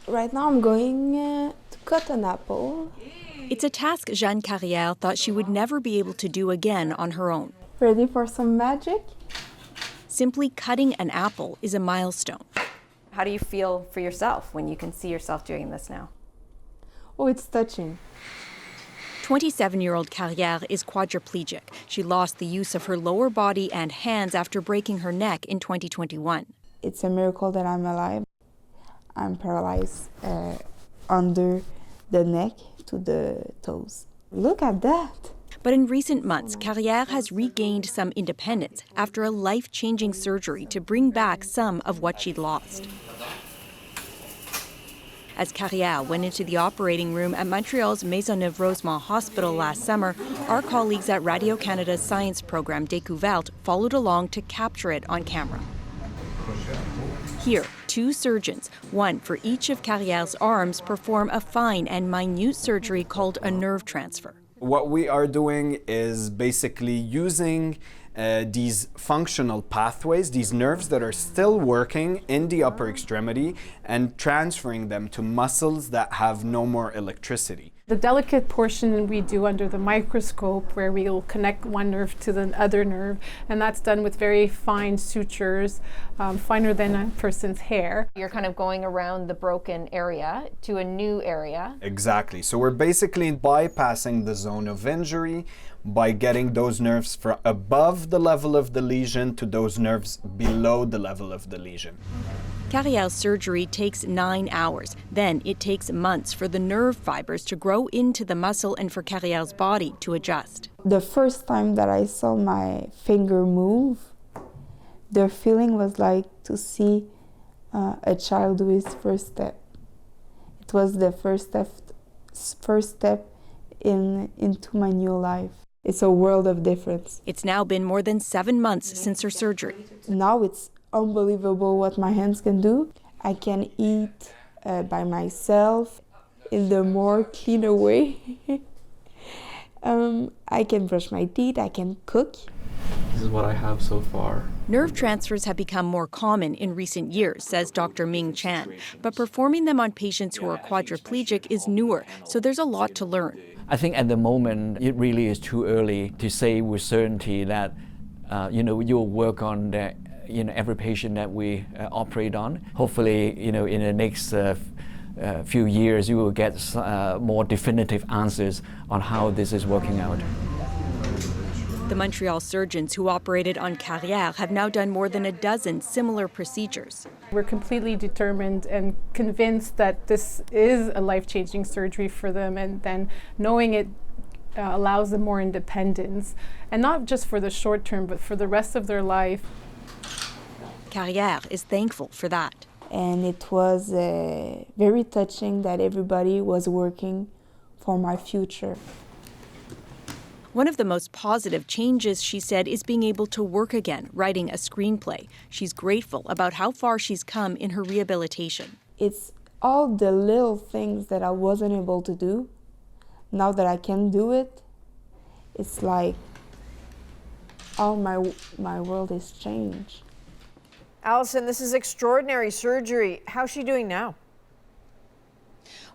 Right now I'm going to cut an apple. It's a task Jeanne Carrière thought she would never be able to do again on her own. Ready for some magic? Simply cutting an apple is a milestone. How do you feel for yourself when you can see yourself doing this now? Oh, it's touching. 27-year-old Carrière is quadriplegic. She lost the use of her lower body and hands after breaking her neck in 2021. It's a miracle that I'm alive. I'm paralyzed under the neck to the toes. Look at that. But in recent months, Carrière has regained some independence after a life-changing surgery to bring back some of what she'd lost. As Carrière went into the operating room at Montreal's Maisonneuve-Rosemont Hospital last summer, our colleagues at Radio-Canada's science program Découverte followed along to capture it on camera. Here, two surgeons, one for each of Carrière's arms, perform a fine and minute surgery called a nerve transfer. What we are doing is basically using these functional pathways, these nerves that are still working in the upper extremity, and transferring them to muscles that have no more electricity. The delicate portion we do under the microscope, where we'll connect one nerve to the other nerve, and that's done with very fine sutures, finer than a person's hair. You're kind of going around the broken area to a new area. Exactly. So we're basically bypassing the zone of injury by getting those nerves from above the level of the lesion to those nerves below the level of the lesion. Carrière's surgery takes 9 hours. Then it takes months for the nerve fibers to grow into the muscle and for Carrière's body to adjust. The first time that I saw my finger move, the feeling was like to see a child do his first step. It was the first step into my new life. It's a world of difference. It's now been more than 7 months since her surgery. Now it's unbelievable what my hands can do. I can eat by myself in the more cleaner way. I can brush my teeth, I can cook. This is what I have so far. Nerve transfers have become more common in recent years, says Dr. Ming Chan. But performing them on patients who are quadriplegic is newer, so there's a lot to learn. I think at the moment it really is too early to say with certainty that you'll work on the, every patient that we operate on. Hopefully, in the next few years, you will get more definitive answers on how this is working out. The Montreal surgeons who operated on Carrière have now done more than a dozen similar procedures. We're completely determined and convinced that this is a life-changing surgery for them, and then knowing it allows them more independence, and not just for the short term, but for the rest of their life. Carrière is thankful for that. And it was very touching that everybody was working for my future. One of the most positive changes, she said, is being able to work again, writing a screenplay. She's grateful about how far she's come in her rehabilitation. It's all the little things that I wasn't able to do. Now that I can do it, it's like all my world has changed. Allison, this is extraordinary surgery. How's she doing now?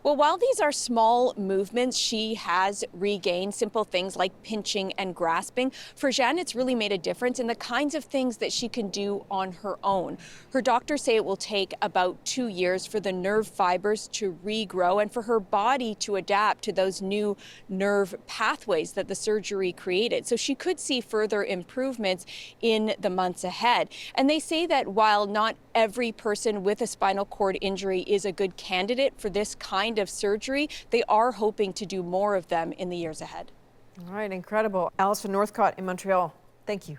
Well, while these are small movements, she has regained simple things like pinching and grasping. For Jeanne, it's really made a difference in the kinds of things that she can do on her own. Her doctors say it will take about 2 years for the nerve fibers to regrow and for her body to adapt to those new nerve pathways that the surgery created. So she could see further improvements in the months ahead. And they say that while not every person with a spinal cord injury is a good candidate for this kind of surgery, they are hoping to do more of them in the years ahead. All right, incredible. Allison Northcott in Montreal, thank you.